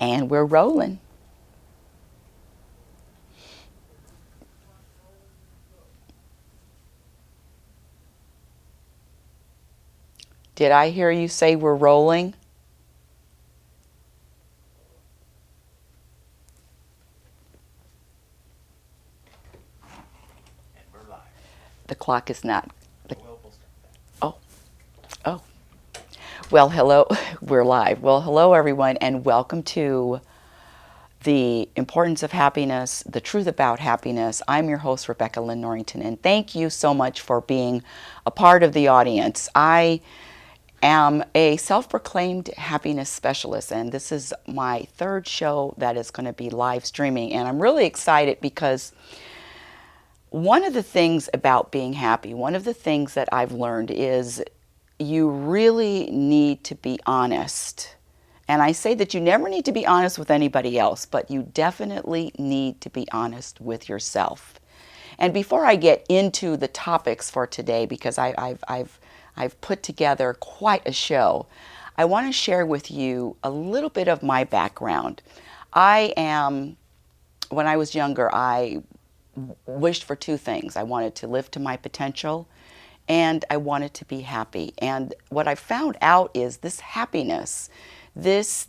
And we're rolling. Did I hear you say we're rolling? And we're live. The clock is not. Well, we'll start that. Oh, oh. Well, hello. We're live. Well, hello, everyone, and welcome to The Importance of Happiness, The Truth About Happiness. I'm your host, Rebecca Lynn Norrington, and thank you so much for being a part of the audience. I am a self-proclaimed happiness specialist, and this is my third show that is going to be live streaming, and I'm really excited because one of the things about being happy, one of the things that I've learned is you really need to be honest. And I say that you never need to be honest with anybody else, but you definitely need to be honest with yourself. And before I get into the topics for today, because I've put together quite a show, I want to share with you a little bit of my background. When I was younger, I wished for two things. I wanted to live to my potential and I wanted to be happy. And what I found out is this happiness, this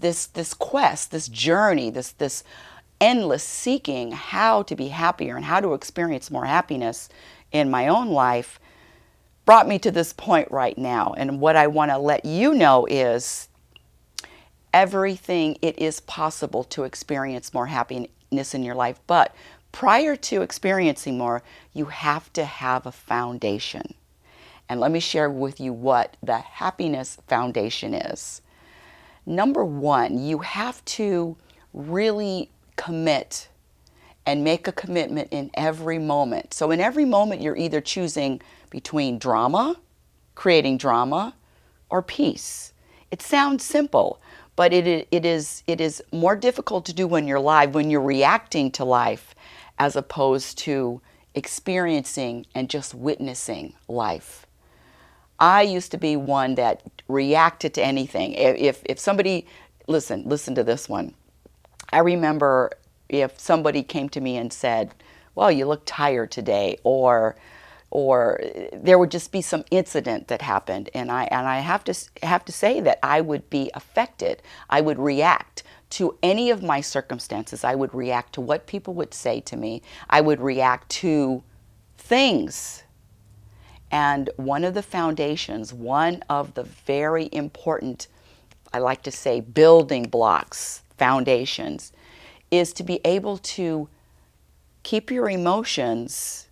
quest, this journey, this endless seeking how to be happier and how to experience more happiness in my own life brought me to this point right now. And what I want to let you know is everything, it is possible to experience more happiness in your life. But prior to experiencing more, you have to have a foundation. And let me share with you what the happiness foundation is. Number one, you have to really commit and make a commitment in every moment. So in every moment, you're either choosing between drama, creating drama, or peace. It sounds simple, but it is more difficult to do when you're live, when you're reacting to life, as opposed to experiencing and just witnessing life. I used to be one that reacted to anything. If somebody, listen to this one. I remember if somebody came to me and said, well, you look tired today, or there would just be some incident that happened, and I have to say that I would be affected. I would react to any of my circumstances. I would react to what people would say to me. I would react to things. And one of the foundations, one of the very important, I like to say, building blocks, foundations, is to be able to keep your emotions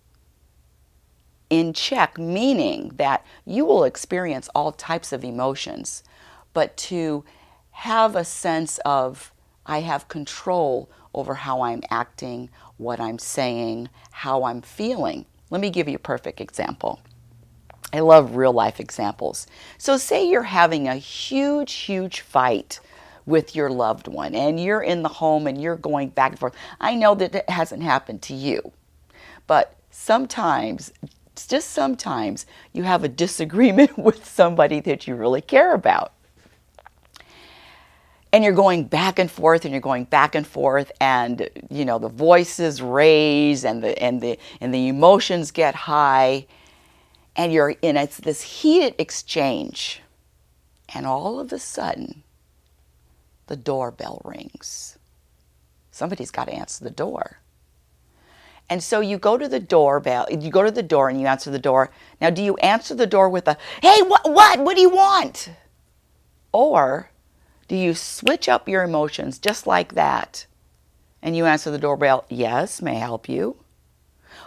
in check, meaning that you will experience all types of emotions, but to have a sense of, I have control over how I'm acting, what I'm saying, how I'm feeling. Let me give you a perfect example. I love real life examples. So say you're having a huge fight with your loved one and you're in the home and you're going back and forth. I know that it hasn't happened to you, but sometimes, just sometimes, you have a disagreement with somebody that you really care about. And you're going back and forth and you're going back and forth, and you know the voices raise and the emotions get high. And you're in it's this heated exchange, and all of a sudden the doorbell rings. Somebody's got to answer the door. And so you go to the doorbell, you go to the door and you answer the door. Now, do you answer the door with a, hey, what do you want? Or do you switch up your emotions just like that and you answer the doorbell, yes, may I help you?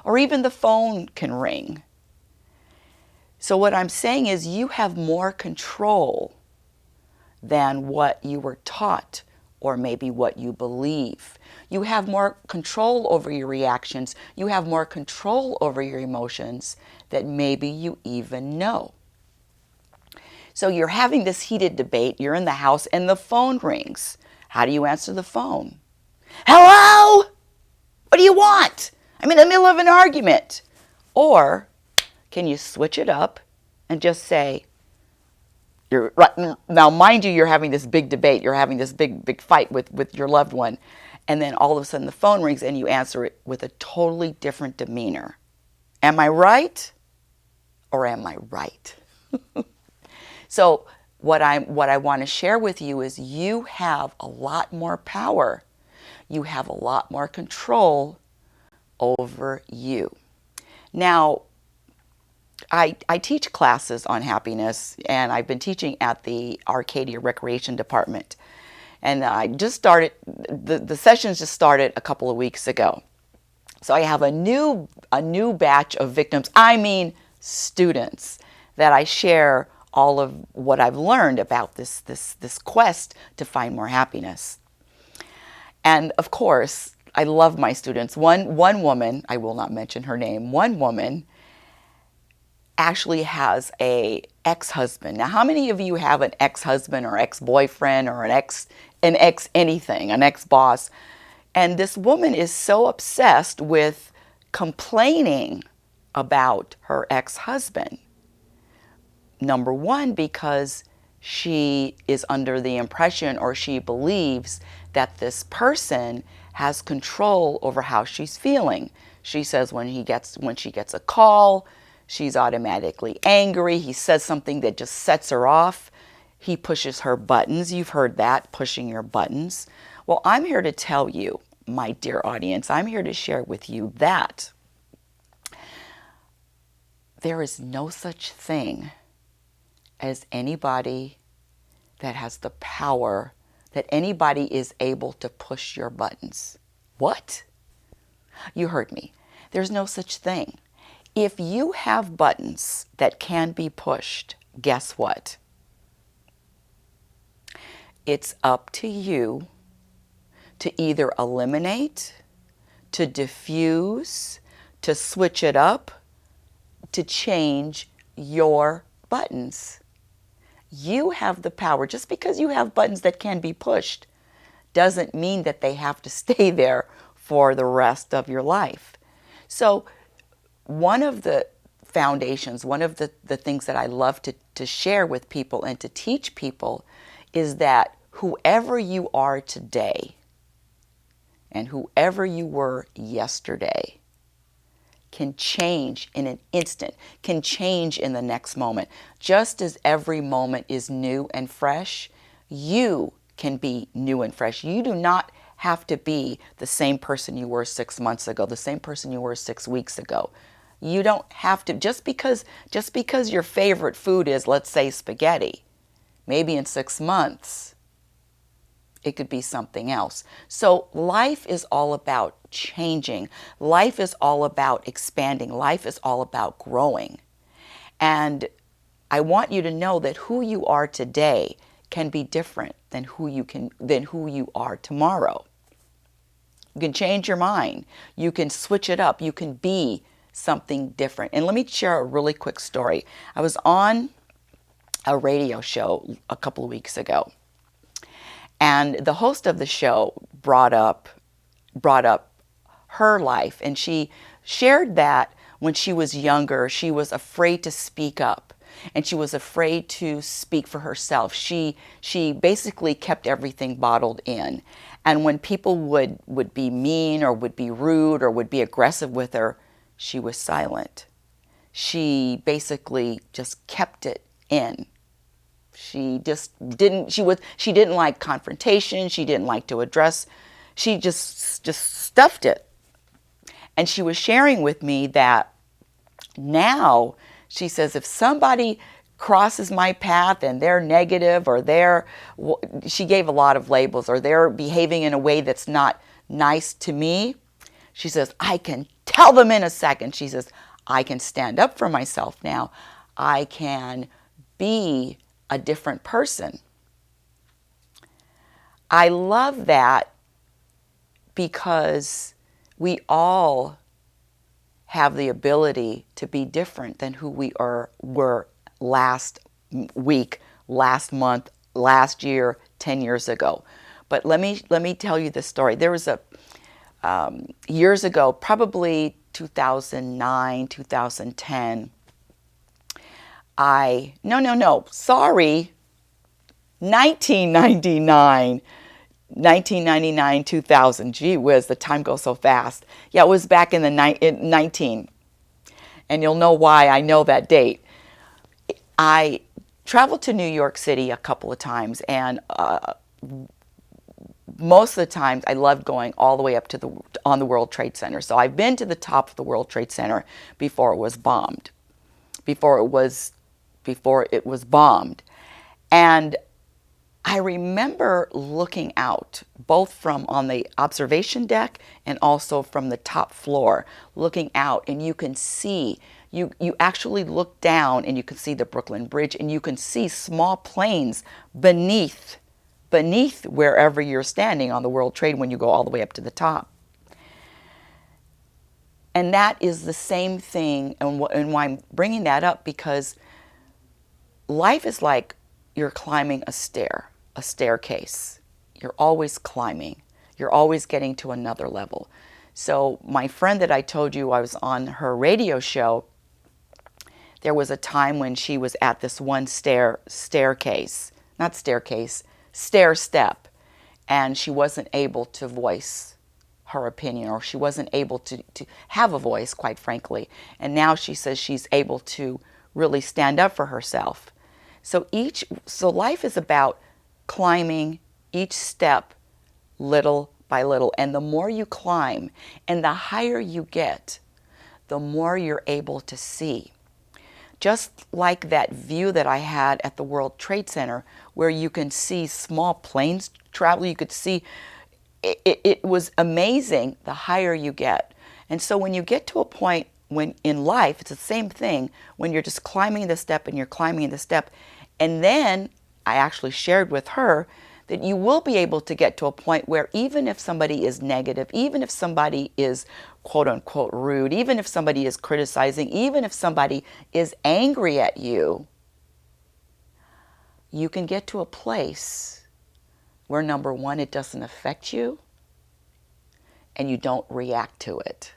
Or even the phone can ring. So what I'm saying is you have more control than what you were taught or maybe what you believe. You have more control over your reactions. You have more control over your emotions than maybe you even know. So you're having this heated debate. You're in the house and the phone rings. How do you answer the phone? Hello? What do you want? I'm in the middle of an argument. Or can you switch it up and just say, You're right now, mind you, you're having this big debate. You're having this big fight with your loved one. And then all of a sudden the phone rings and you answer it with a totally different demeanor. Am I right? Or am I right? So what I want to share with you is you have a lot more power. You have a lot more control over you. Now, I teach classes on happiness, and I've been teaching at the Arcadia Recreation Department. And I just started, the sessions just started a couple of weeks ago. So I have a new batch of victims, I mean students, that I share all of what I've learned about this quest to find more happiness. And of course, I love my students. One woman, I will not mention her name, one woman actually has a ex-husband. Now, how many of you have an ex-husband or ex-boyfriend or an ex anything, an ex-boss? And this woman is so obsessed with complaining about her ex-husband. Number one, because she is under the impression, or she believes, that this person has control over how she's feeling. She says when she gets a call, she's automatically angry. He says something that just sets her off. He pushes her buttons. You've heard that, pushing your buttons. Well, I'm here to tell you, my dear audience, I'm here to share with you that there is no such thing as anybody that has the power, that anybody is able to push your buttons. What? You heard me. There's no such thing. If you have buttons that can be pushed, guess what? It's up to you to either eliminate, to diffuse, to switch it up, to change your buttons. You have the power. Just because you have buttons that can be pushed doesn't mean that they have to stay there for the rest of your life. So one of the foundations, one of the things that I love to share with people and to teach people is that whoever you are today and whoever you were yesterday can change in an instant, can change in the next moment. Just as every moment is new and fresh, you can be new and fresh. You do not have to be the same person you were 6 months ago, the same person you were 6 weeks ago. You don't have to, just because your favorite food is, let's say, spaghetti, maybe in 6 months, it could be something else. So life is all about changing. Life is all about expanding. Life is all about growing. And I want you to know that who you are today can be different than who you are tomorrow. You can change your mind. You can switch it up. You can be something different. And let me share a really quick story. I was on a radio show a couple of weeks ago, and the host of the show brought up her life, and she shared that when she was younger, she was afraid to speak up, and she was afraid to speak for herself. She basically kept everything bottled in, and when people would be mean or would be rude or would be aggressive with her, she was silent. She basically just kept it in. She didn't like confrontation. She didn't like to address. She just stuffed it. And she was sharing with me that now, she says, if somebody crosses my path and they're negative, or she gave a lot of labels, or they're behaving in a way that's not nice to me, she says, I can tell them in a second. She says, I can stand up for myself now. I can be a different person. I love that because we all have the ability to be different than who we were last week, last month, last year, 10 years ago. But let me tell you this story. There was years ago, probably 2009, 2010, sorry, 1999. 1999, 2000. Gee whiz, the time goes so fast. Yeah, it was back in the 19. And you'll know why I know that date. I traveled to New York City a couple of times, and most of the times I loved going all the way up to on the World Trade Center. So I've been to the top of the World Trade Center before it was bombed. Before it was bombed. And I remember looking out, both from on the observation deck and also from the top floor, looking out, and you can see, you actually look down and you can see the Brooklyn Bridge, and you can see small planes beneath wherever you're standing on the World Trade when you go all the way up to the top. And that is the same thing, and why I'm bringing that up, because life is like you're climbing a staircase. You're always climbing. You're always getting to another level. So my friend that I told you I was on her radio show, there was a time when she was at this one stair step, and she wasn't able to voice her opinion, or she wasn't able to have a voice, quite frankly. And now she says she's able to really stand up for herself. So life is about climbing each step little by little. And the more you climb and the higher you get, the more you're able to see. Just like that view that I had at the World Trade Center, where you can see small planes travel, you could see, it was amazing the higher you get. And so when you get to a point when in life, it's the same thing, when you're just climbing the step and you're climbing the step. And then I actually shared with her that you will be able to get to a point where even if somebody is negative, even if somebody is quote unquote rude, even if somebody is criticizing, even if somebody is angry at you, you can get to a place where, number one, it doesn't affect you and you don't react to it.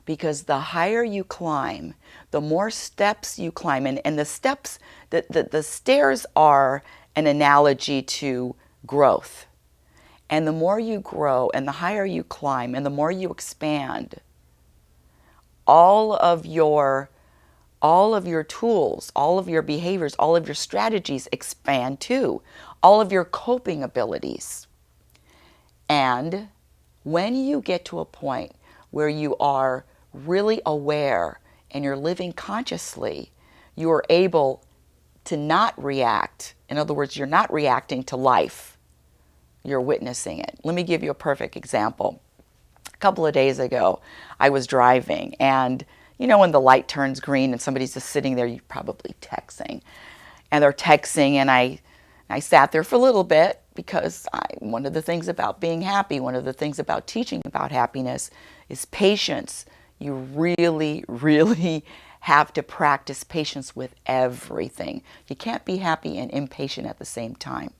Because the higher you climb, the more steps you climb, and the steps, the stairs are an analogy to growth. And the more you grow and the higher you climb and the more you expand, all of your tools, all of your behaviors, all of your strategies expand too. All of your coping abilities. And when you get to a point where you are really aware and you're living consciously, you are able to not react. In other words, you're not reacting to life. You're witnessing it. Let me give you a perfect example. A couple of days ago, I was driving, and you know when the light turns green and somebody's just sitting there, you're probably texting. And they're texting, and I sat there for a little bit, because one of the things about being happy, one of the things about teaching about happiness is patience. You really, really have to practice patience with everything. You can't be happy and impatient at the same time.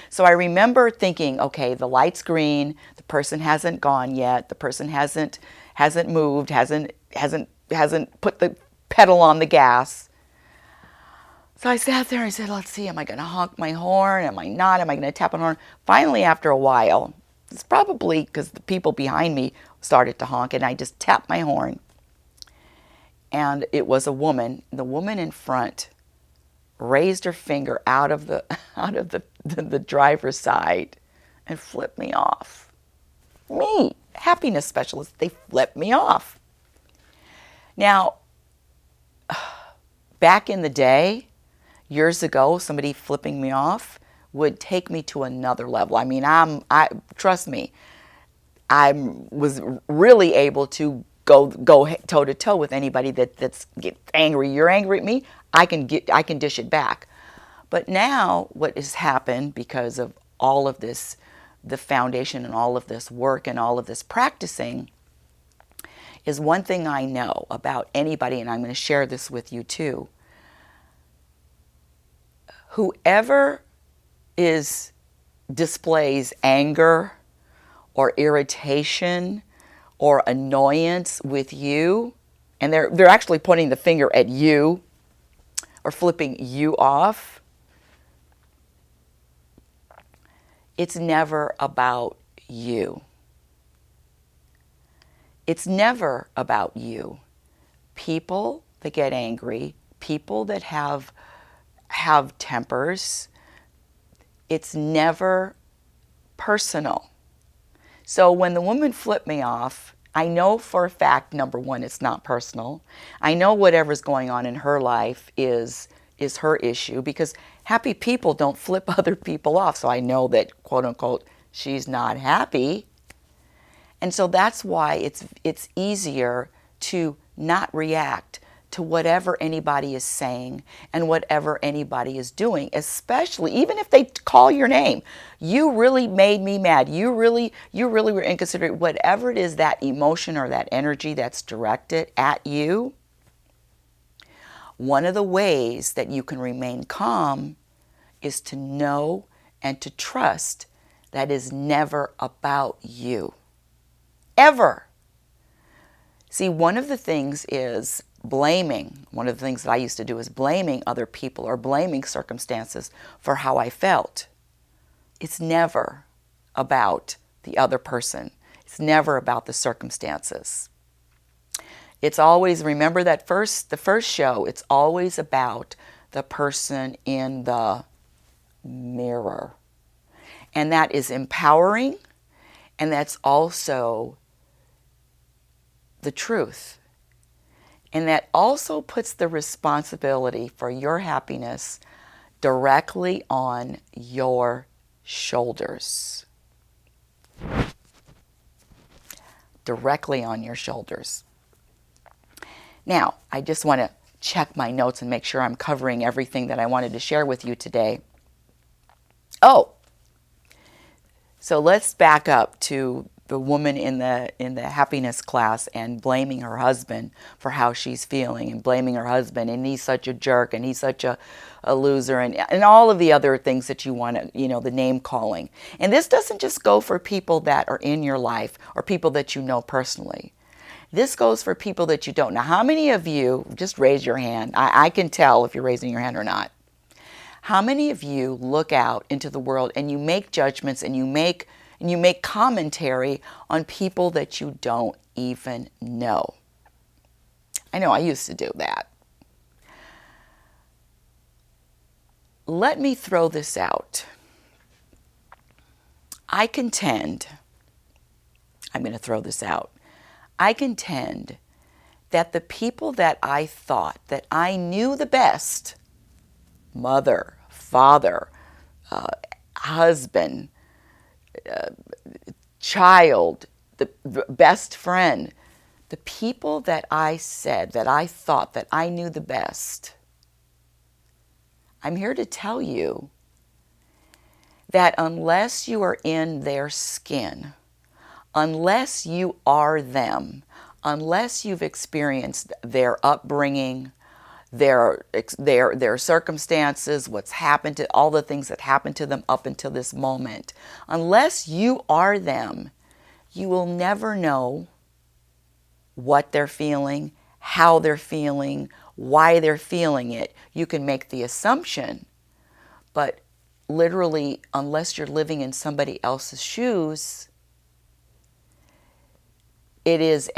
So I remember thinking, okay, the light's green, the person hasn't gone yet, the person hasn't moved, hasn't put the pedal on the gas. So I sat there and I said, let's see, am I going to honk my horn? Am I not? Am I going to tap on the horn? Finally, after a while, it's probably because the people behind me started to honk, and I just tapped my horn. And it was a woman. The woman in front raised her finger out of the driver's side and flipped me off. Me, happiness specialist, they flipped me off. Now, back in the day, years ago, somebody flipping me off would take me to another level. I mean, trust me, I was really able to go toe to toe with anybody that's angry. You're angry at me, I can dish it back. But now what has happened, because of all of this, the foundation and all of this work and all of this practicing, is one thing I know about anybody, and I'm going to share this with you too. Whoever displays anger or irritation or annoyance with you, and they're actually pointing the finger at you or flipping you off, It's never about you. It's never about you. People that get angry, people that have tempers, it's never personal. So when the woman flipped me off, I know for a fact, number one, it's not personal. I know whatever's going on in her life is her issue, because happy people don't flip other people off. So I know that, quote unquote, she's not happy. And so that's why it's easier to not react to whatever anybody is saying and whatever anybody is doing, especially even if they call your name. You really made me mad. You really were inconsiderate. Whatever it is, that emotion or that energy that's directed at you, one of the ways that you can remain calm is to know and to trust that is never about you. Ever. See, one of the things is blaming. One of the things that I used to do is blaming other people or blaming circumstances for how I felt. It's never about the other person. It's never about the circumstances. It's always, remember the first show, it's always about the person in the mirror. And that is empowering, and that's also the truth. And that also puts the responsibility for your happiness directly on your shoulders. Directly on your shoulders. Now, I just want to check my notes and make sure I'm covering everything that I wanted to share with you today. Oh, so let's back up to the woman in the happiness class and blaming her husband for how she's feeling, and blaming her husband, and he's such a jerk, and he's such a loser, and all of the other things that you want to, the name calling. And this doesn't just go for people that are in your life or people that you know personally. This goes for people that you don't know. How many of you, just raise your hand, I can tell if you're raising your hand or not. How many of you look out into the world and you make judgments and you make commentary on people that you don't even know? I know I used to do that. Let me throw this out. I contend, I'm going to throw this out. I contend that the people that I thought that I knew the best, mother, father, husband, child, the best friend, the people that I said, that I thought that I knew the best, I'm here to tell you that unless you are in their skin, unless you are them, unless you've experienced their upbringing, their circumstances, what's happened to all the things that happened to them up until this moment, unless you are them, you will never know what they're feeling, how they're feeling, why they're feeling it. You can make the assumption, but literally, unless you're living in somebody else's shoes, it is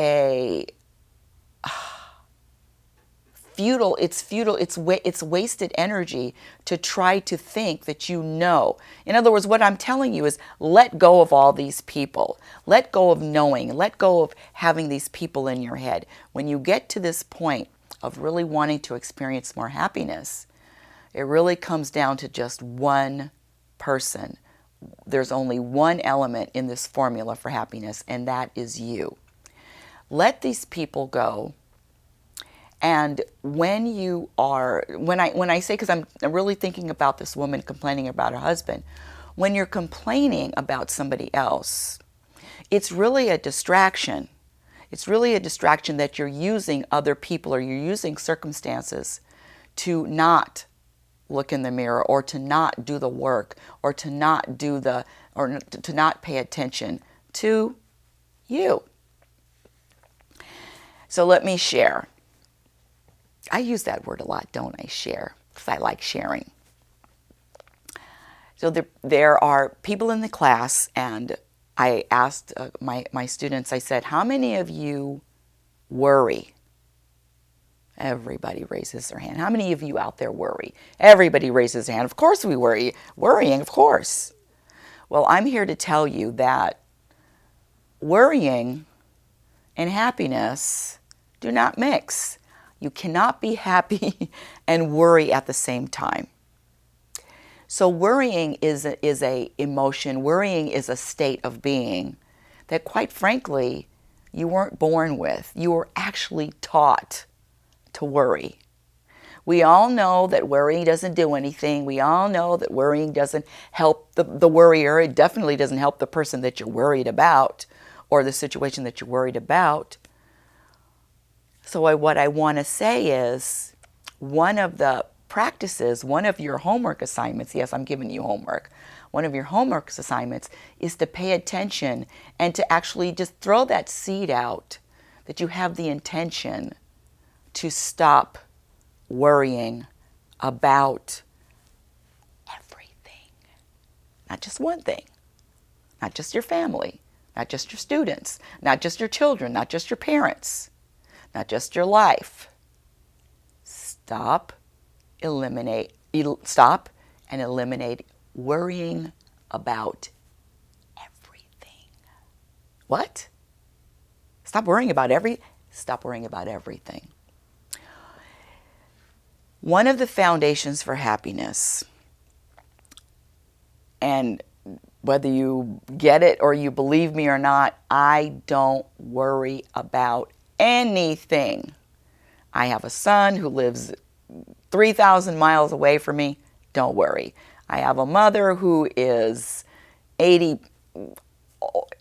futile, it's wasted energy to try to think that you know. In other words, what I'm telling you is let go of all these people. Let go of knowing. Let go of having these people in your head. When you get to this point of really wanting to experience more happiness, it really comes down to just one person. There's only one element in this formula for happiness, and that is you. Let these people go. And when I say, because I'm really thinking about this woman complaining about her husband, when you're complaining about somebody else, it's really a distraction. It's really a distraction that you're using other people or you're using circumstances to not look in the mirror, or to not do the work, or to not to not pay attention to you. So let me share. I use that word a lot, don't I? Share, because I like sharing. So there are people in the class, and I asked my students, I said, how many of you worry? Everybody raises their hand. How many of you out there worry? Everybody raises their hand. Of course we worry. Worrying, of course. Well, I'm here to tell you that worrying and happiness do not mix. You cannot be happy and worry at the same time. So worrying is a emotion. Worrying is a state of being that, quite frankly, you weren't born with. You were actually taught to worry. We all know that worrying doesn't do anything. We all know that worrying doesn't help the worrier. It definitely doesn't help the person that you're worried about or the situation that you're worried about. So what I want to say is, one of the practices, one of your homework assignments, yes, I'm giving you homework, one of your homework assignments is to pay attention and to actually just throw that seed out that you have the intention to stop worrying about everything. Not just one thing, not just your family, not just your students, not just your children, not just your parents, not just your life. Stop and eliminate worrying about everything. What? Stop worrying about everything. One of the foundations for happiness, and whether you get it or you believe me or not, I don't worry about anything. I have a son who lives 3,000 miles away from me. Don't worry. I have a mother who is 80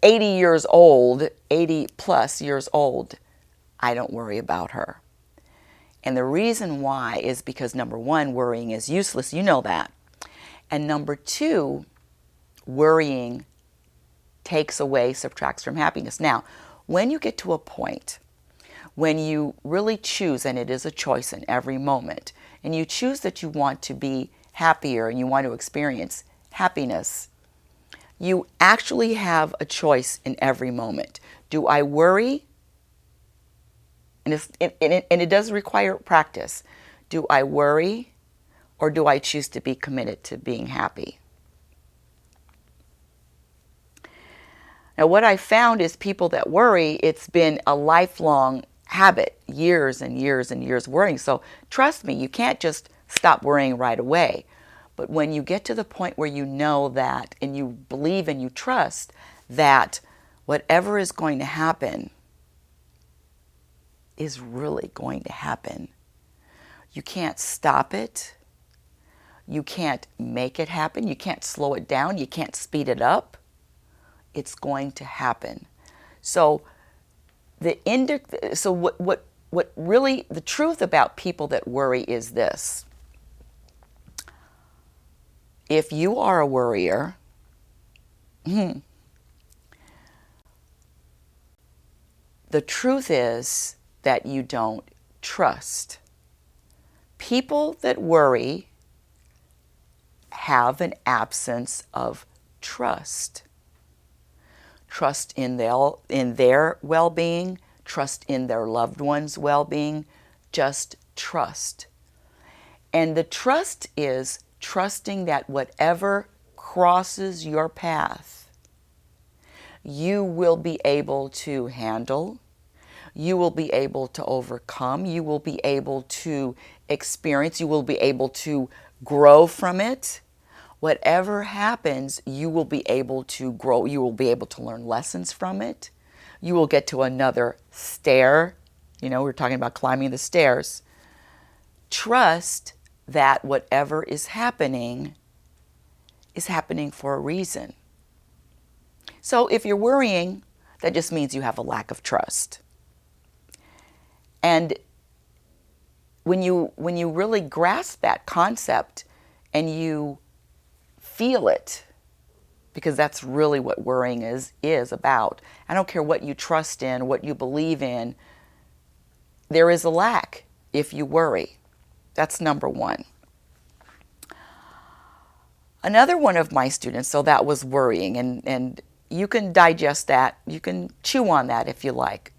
years old, 80 plus years old. I don't worry about her. And the reason why is because, number one, worrying is useless. You know that. And number two, worrying takes away, subtracts from happiness. Now, when you get to a point when you really choose, and it is a choice in every moment, and you choose that you want to be happier and you want to experience happiness, you actually have a choice in every moment. Do I worry? And it does require practice. Do I worry, or do I choose to be committed to being happy? Now, what I found is people that worry, it's been a lifelong habit, years and years and years worrying. So trust me, you can't just stop worrying right away. But when you get to the point where you know that, and you believe and you trust that whatever is going to happen is really going to happen. You can't stop it. You can't make it happen. You can't slow it down. You can't speed it up. It's going to happen. So what really the truth about people that worry is this. If you are a worrier, the truth is that you don't trust. People that worry have an absence of trust. Trust in their well-being, trust in their loved ones' well-being, just trust. And the trust is trusting that whatever crosses your path, you will be able to handle, you will be able to overcome, you will be able to experience, you will be able to grow from it. Whatever happens, you will be able to grow. You will be able to learn lessons from it. You will get to another stair. You know, we're talking about climbing the stairs. Trust that whatever is happening for a reason. So if you're worrying, that just means you have a lack of trust. And when you really grasp that concept and you feel it, because that's really what worrying is about. I don't care what you trust in, what you believe in. There is a lack if you worry. That's number one. Another one of my students, so that was worrying, and you can digest that, you can chew on that if you like.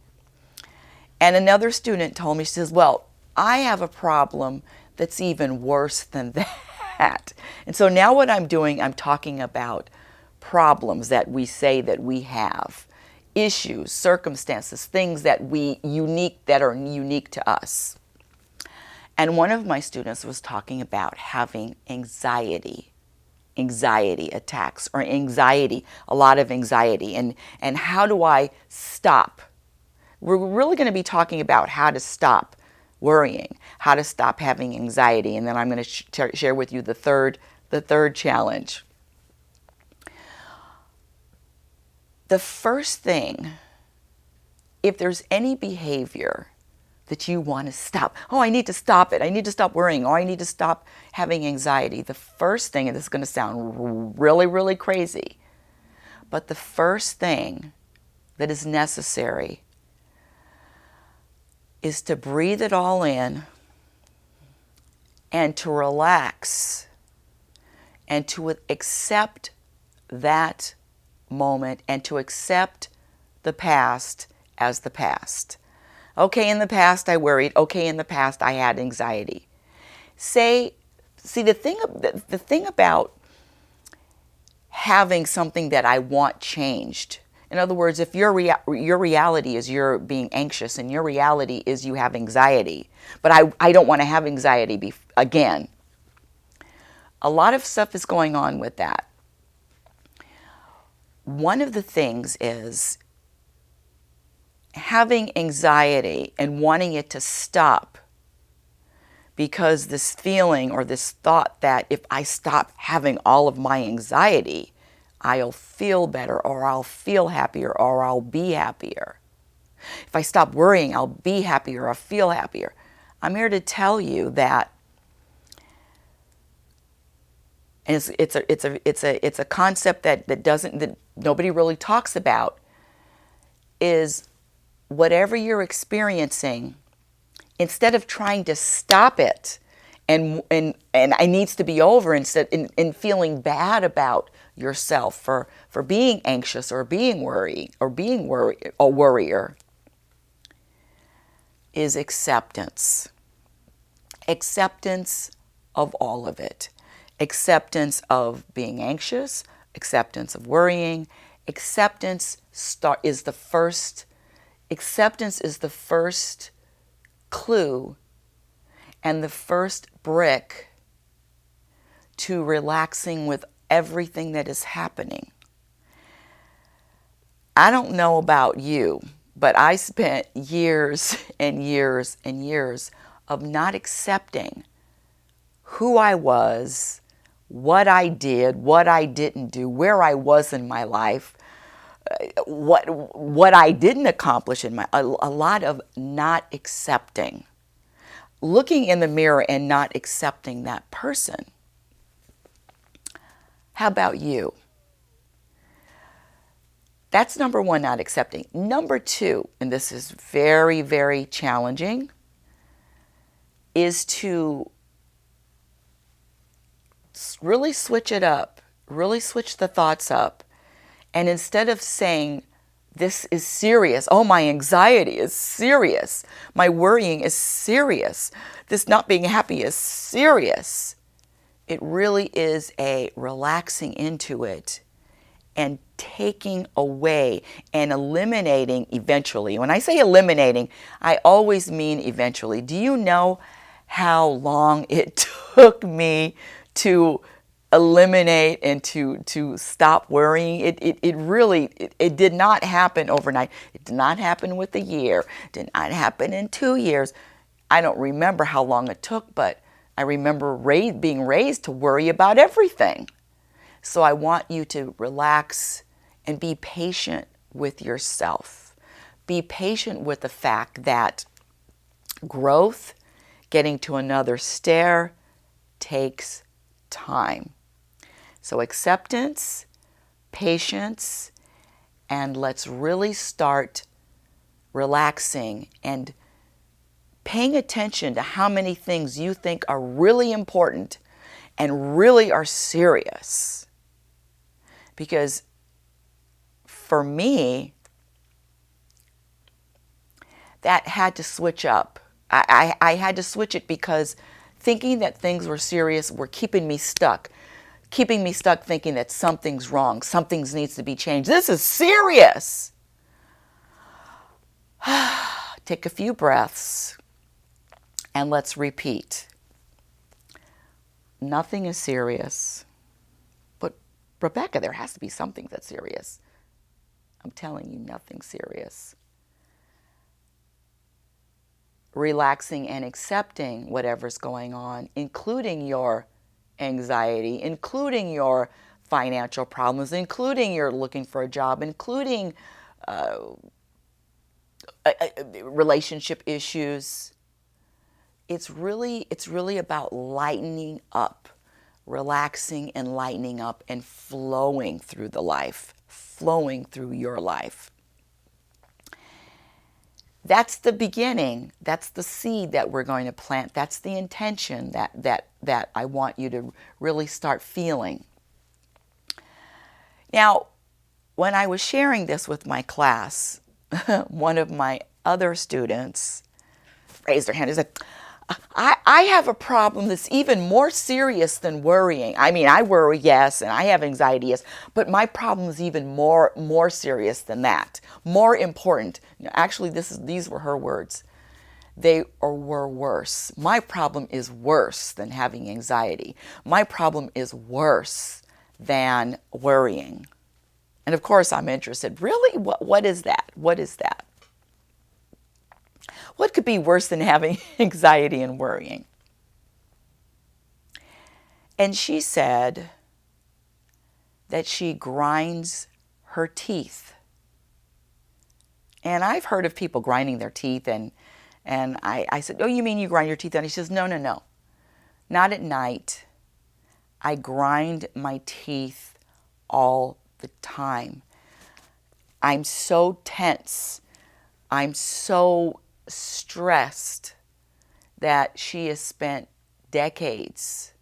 And another student told me, she says, well, I have a problem that's even worse than that. And so now what I'm doing, I'm talking about problems that we say that we have, issues, circumstances, things that are unique to us. And one of my students was talking about having anxiety attacks, or anxiety, a lot of anxiety, and how do I stop? We're really going to be talking about how to stop worrying, how to stop having anxiety, and then I'm going to share with you the third challenge. The first thing, if there's any behavior that you want to stop, oh, I need to stop it, I need to stop worrying, oh, I need to stop having anxiety, the first thing, and this is going to sound really, really crazy, but the first thing that is necessary is to breathe it all in and to relax and to accept that moment and to accept the past as the past. Okay, in the past I worried. Okay, in the past I had anxiety. See, the thing about having something that I want changed. In other words, if your reality is you're being anxious and your reality is you have anxiety, but I don't want to have anxiety again. A lot of stuff is going on with that. One of the things is having anxiety and wanting it to stop, because this feeling or this thought that if I stop having all of my anxiety, I'll feel better, or I'll feel happier, or I'll be happier. If I stop worrying, I'll be happier, I'll feel happier. I'm here to tell you that it's a concept that nobody really talks about, is whatever you're experiencing, instead of trying to stop it and it needs to be over, instead in feeling bad about yourself for being anxious or being worried or being a worrier, is acceptance. Acceptance of all of it. Acceptance of being anxious, acceptance of worrying. Acceptance is the first clue and the first brick to relaxing with everything that is happening. I don't know about you, but I spent years and years and years of not accepting who I was, what I did, what I didn't do, where I was in my life, what I didn't accomplish in a lot of not accepting. Looking in the mirror and not accepting that person. How about you? That's number one, not accepting. Number two, and this is very, very challenging, is to really switch it up, really switch the thoughts up. And instead of saying, this is serious, oh, my anxiety is serious, my worrying is serious, this not being happy is serious, it really is a relaxing into it and taking away and eliminating eventually. When I say eliminating, I always mean eventually. Do you know how long it took me to eliminate and to stop worrying? It really did not happen overnight. It did not happen with a year. It did not happen in 2 years. I don't remember how long it took, but I remember being raised to worry about everything. So I want you to relax and be patient with yourself. Be patient with the fact that growth, getting to another stair, takes time. So acceptance, patience, and let's really start relaxing and paying attention to how many things you think are really important and really are serious. Because for me, that had to switch up. I had to switch it because thinking that things were serious were keeping me stuck thinking that something's wrong, something needs to be changed. This is serious. Take a few breaths and let's repeat. Nothing is serious. But Rebecca, there has to be something that's serious. I'm telling you, nothing's serious. Relaxing and accepting whatever's going on, including your anxiety, including your financial problems, including your looking for a job, including relationship issues. It's really about lightening up, relaxing and lightening up and flowing through the life, flowing through your life. That's the beginning. That's the seed that we're going to plant. That's the intention that I want you to really start feeling. Now, when I was sharing this with my class, one of my other students raised her hand and said, I have a problem that's even more serious than worrying. I mean, I worry, yes, and I have anxiety, yes, but my problem is even more serious than that, more important. Actually, these were her words. They were worse. My problem is worse than having anxiety. My problem is worse than worrying. And of course, I'm interested. Really? What is that? What is that? What could be worse than having anxiety and worrying? And she said that she grinds her teeth. And I've heard of people grinding their teeth, and I said, oh, you mean you grind your teeth? And he says, no, not at night. I grind my teeth all the time. I'm so tense. I'm so stressed that she has spent decades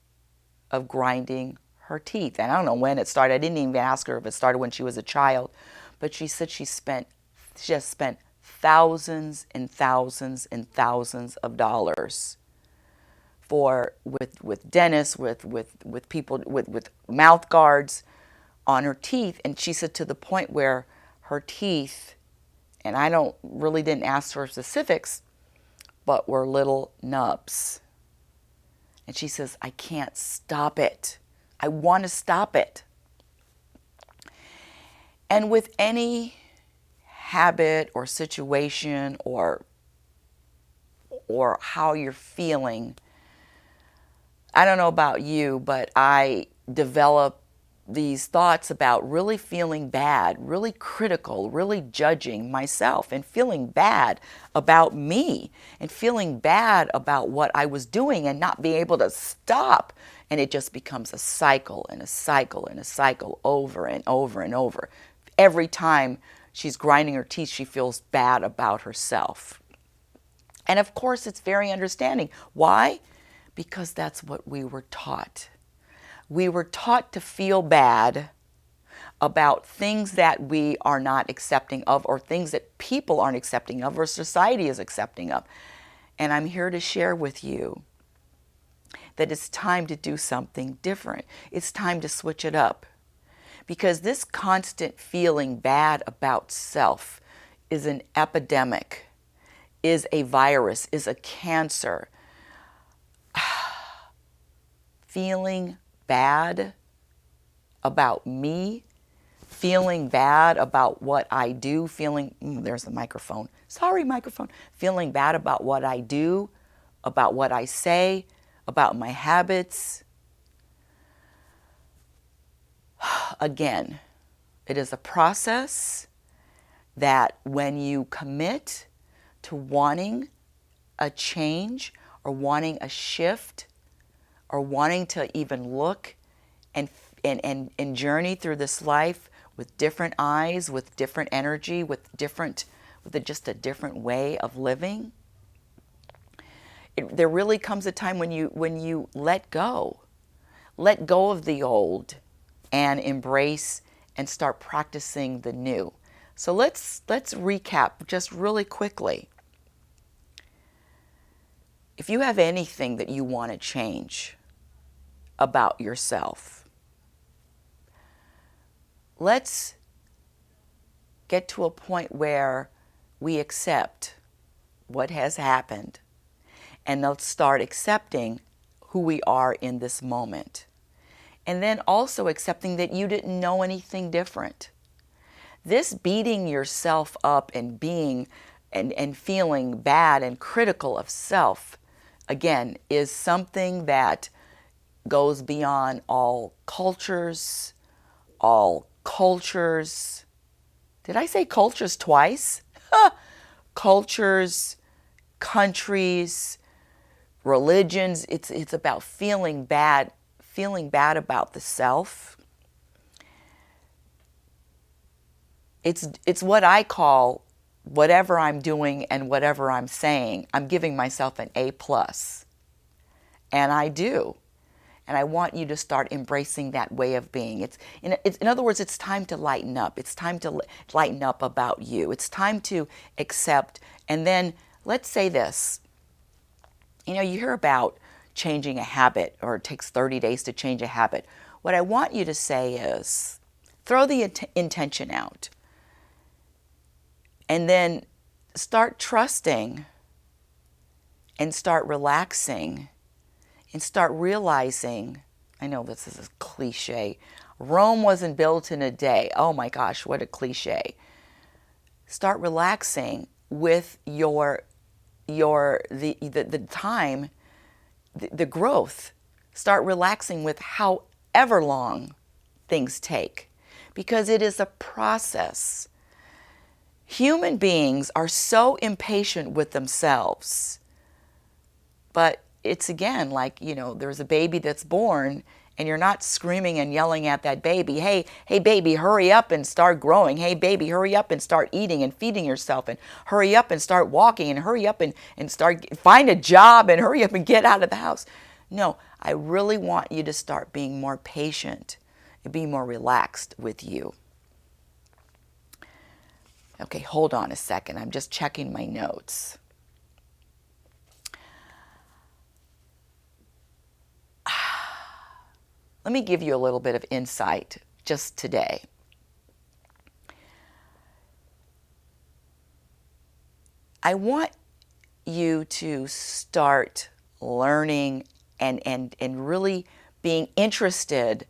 of grinding her teeth. And I don't know when it started. I didn't even ask her if it started when she was a child. But she said she has spent thousands and thousands and thousands of dollars with dentists, with people, with mouth guards on her teeth. And she said to the point where her teeth, and I didn't ask for specifics, but were little nubs. And she says, I can't stop it. I want to stop it. And with any habit or situation or how you're feeling, I don't know about you, but I develop these thoughts about really feeling bad, really critical, really judging myself, and feeling bad about me, and feeling bad about what I was doing and not being able to stop. And it just becomes a cycle and a cycle and a cycle over and over and over. Every time she's grinding her teeth, she feels bad about herself. And of course, it's very understanding. Why? Because that's what we were taught. We were taught to feel bad about things that we are not accepting of, or things that people aren't accepting of, or society is accepting of. And I'm here to share with you that it's time to do something different. It's time to switch it up. Because this constant feeling bad about self is an epidemic, is a virus, is a cancer. Feeling bad about me, feeling bad about what I do, there's the microphone. Sorry, microphone. Feeling bad about what I do, about what I say, about my habits. Again, it is a process that when you commit to wanting a change or wanting a shift or wanting to even look and journey through this life with different eyes, with different energy, with just a different way of living, there really comes a time when you let go. let go of the old and embrace and start practicing the new. So let's recap just really quickly. If you have anything that you want to change about yourself, let's get to a point where we accept what has happened, and let's start accepting who we are in this moment. And then also accepting that you didn't know anything different. This beating yourself up and being and feeling bad and critical of self, again, is something that goes beyond all cultures, all cultures. Did I say cultures twice? Cultures, countries, religions. It's about feeling bad about the self. It's what I call whatever I'm doing and whatever I'm saying, I'm giving myself an A+. And I do. And I want you to start embracing that way of being. In other words, it's time to lighten up. It's time to lighten up about you. It's time to accept. And then let's say this. You know, you hear about changing a habit, or it takes 30 days to change a habit. What I want you to say is, throw the intention out. And then start trusting and start relaxing and start realizing, I know this is a cliche, Rome wasn't built in a day. Oh my gosh, what a cliche. Start relaxing with the time, the growth. Start relaxing with however long things take, because it is a process. Human beings are so impatient with themselves, but it's again like, you know, there's a baby that's born and you're not screaming and yelling at that baby, hey baby, hurry up and start growing. Hey baby, hurry up and start eating and feeding yourself, and hurry up and start walking, and hurry up and find a job, and hurry up and get out of the house. No, I really want you to start being more patient and be more relaxed with you. Okay, hold on a second. I'm just checking my notes. Let me give you a little bit of insight just today. I want you to start learning and really being interested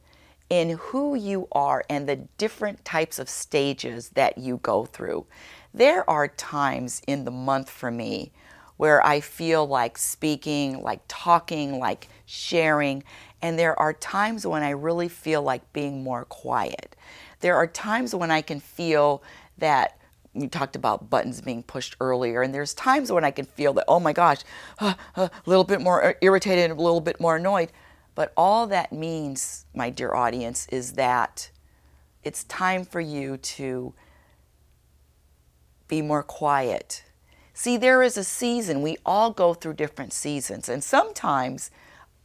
in who you are and the different types of stages that you go through. There are times in the month for me where I feel like speaking, like talking, like sharing, and there are times when I really feel like being more quiet. There are times when I can feel that, we talked about buttons being pushed earlier, and there's times when I can feel that, oh my gosh, a little bit more irritated and a little bit more annoyed. But all that means, my dear audience, is that it's time for you to be more quiet. See, there is a season. We all go through different seasons. And sometimes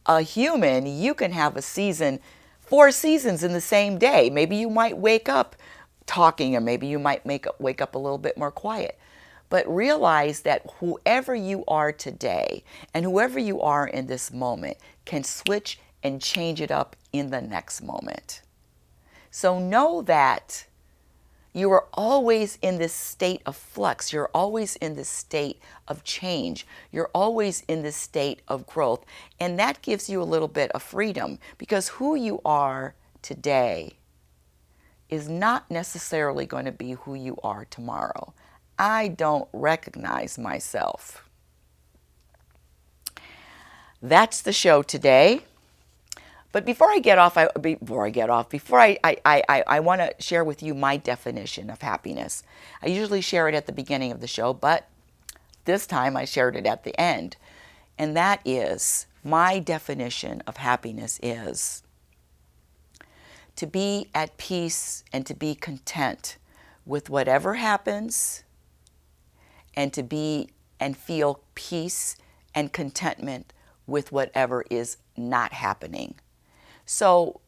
a human, you can have a season, 4 seasons in the same day. Maybe you might wake up talking, or maybe you might wake up a little bit more quiet. But realize that whoever you are today and whoever you are in this moment can switch and change it up in the next moment. So know that you are always in this state of flux. You're always in this state of change. You're always in this state of growth. And that gives you a little bit of freedom, because who you are today is not necessarily going to be who you are tomorrow. I don't recognize myself. That's the show today. But before I want to share with you my definition of happiness. I usually share it at the beginning of the show, but this time I shared it at the end. And that is, my definition of happiness is to be at peace and to be content with whatever happens, and to be and feel peace and contentment with whatever is not happening. So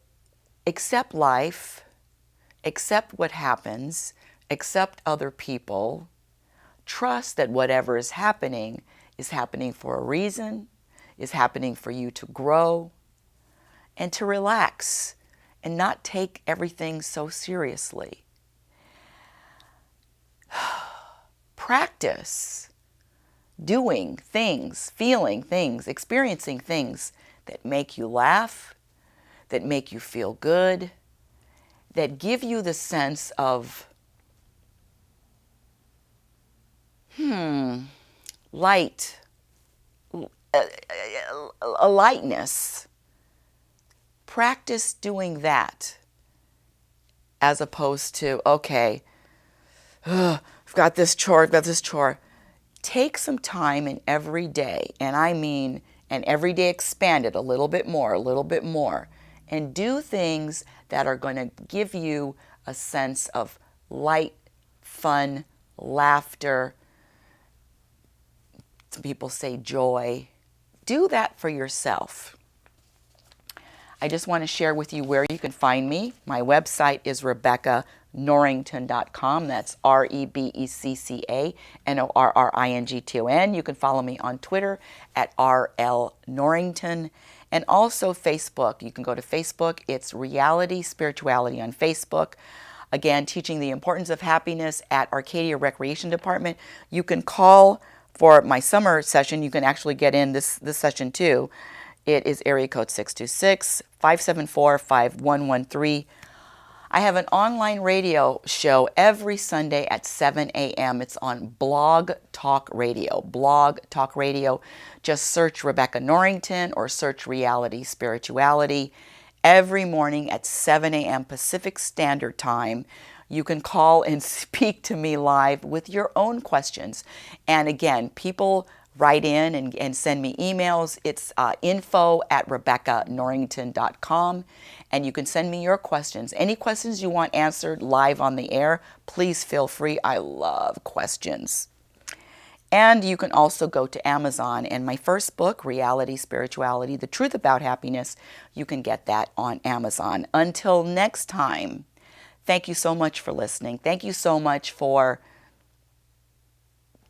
accept life, accept what happens, accept other people, trust that whatever is happening for a reason, is happening for you to grow, and to relax and not take everything so seriously. Practice doing things, feeling things, experiencing things that make you laugh, that make you feel good, that give you the sense of, light, a lightness. Practice doing that as opposed to, okay, I've got this chore, I've got this chore. Take some time in every day, and I mean, and every day expand it a little bit more, and do things that are going to give you a sense of light, fun, laughter. Some people say joy. Do that for yourself. I just want to share with you where you can find me. My website is RebeccaNorrington.com. That's RebeccaNorrington. You can follow me on Twitter at RLNorrington. And also Facebook. You can go to Facebook. It's Reality Spirituality on Facebook. Again, teaching the importance of happiness at Arcadia Recreation Department. You can call for my summer session. You can actually get in this session too. It is area code 626-574-5113. I have an online radio show every Sunday at 7 a.m. It's on Blog Talk Radio. Blog Talk Radio. Just search Rebecca Norrington or search Reality Spirituality. Every morning at 7 a.m. Pacific Standard Time, you can call and speak to me live with your own questions. And again, people write in and send me emails. It's info@RebeccaNorrington.com. And you can send me your questions. Any questions you want answered live on the air, please feel free. I love questions. And you can also go to Amazon. And my first book, Reality Spirituality, The Truth About Happiness, you can get that on Amazon. Until next time, thank you so much for listening. Thank you so much for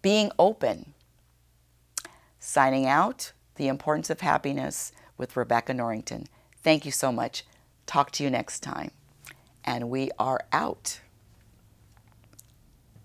being open. Signing out, The Importance of Happiness with Rebecca Norrington. Thank you so much. Talk to you next time. And we are out.